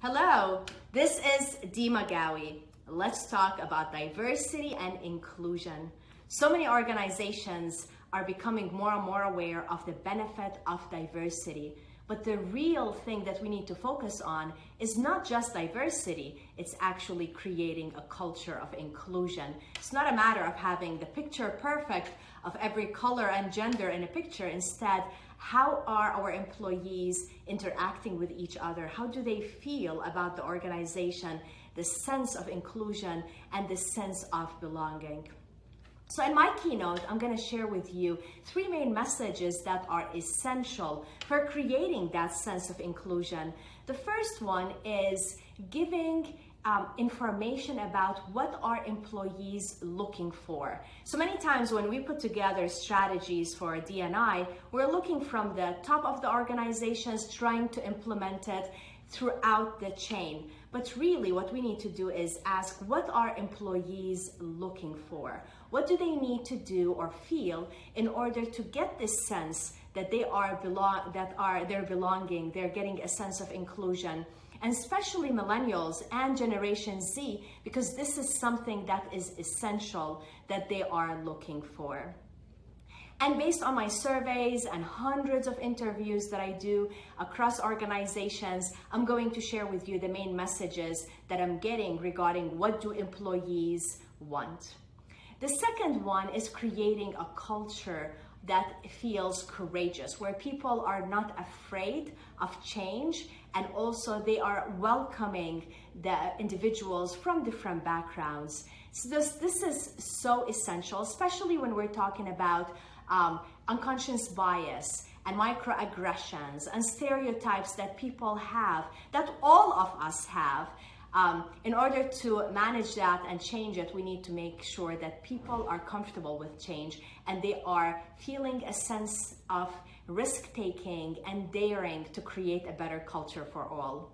Hello, this is Dima Ghawi. Let's talk about diversity and inclusion. So many organizations are becoming more and more aware of the benefit of diversity. But the real thing that we need to focus on is not just diversity, it's actually creating a culture of inclusion. It's not a matter of having the picture perfect of every color and gender in a picture. Instead, how are our employees interacting with each other? How do they feel about the organization, the sense of inclusion, and the sense of belonging? So in my keynote, I'm going to share with you three main messages that are essential for creating that sense of inclusion. The first one is giving information about what are employees looking for. So many times when we put together strategies for D&I, we're looking from the top of the organizations, trying to implement it throughout the chain. But really what we need to do is ask, what are employees looking for? What do they need to do or feel in order to get this sense that they're belonging, they're getting a sense of inclusion? And especially millennials and Generation Z, because this is something that is essential that they are looking for. And based on my surveys and hundreds of interviews that I do across organizations, I'm going to share with you the main messages that I'm getting regarding what do employees want. The second one is creating a culture that feels courageous, where people are not afraid of change, and also they are welcoming the individuals from different backgrounds. So this is so essential, especially when we're talking about unconscious bias and microaggressions and stereotypes that people have, that all of us have. In order to manage that and change it, we need to make sure that people are comfortable with change and they are feeling a sense of risk-taking and daring to create a better culture for all.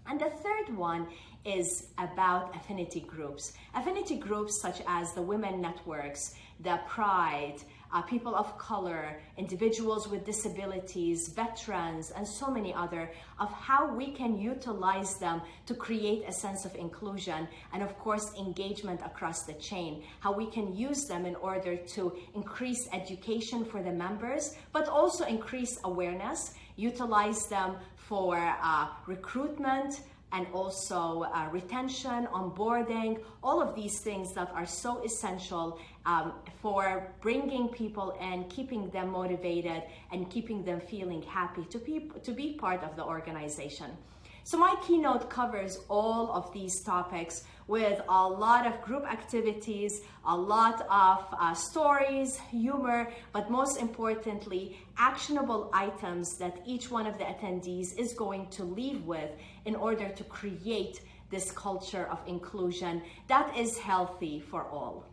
And the third one is about affinity groups. Affinity groups such as the women networks, the Pride, people of color, individuals with disabilities, veterans, and so many other, of how we can utilize them to create a sense of inclusion and of course engagement across the chain, how we can use them in order to increase education for the members, but also increase awareness, utilize them for recruitment, and also retention, onboarding, all of these things that are so essential for bringing people and keeping them motivated and keeping them feeling happy to be part of the organization. So my keynote covers all of these topics with a lot of group activities, a lot of stories, humor, but most importantly, actionable items that each one of the attendees is going to leave with in order to create this culture of inclusion that is healthy for all.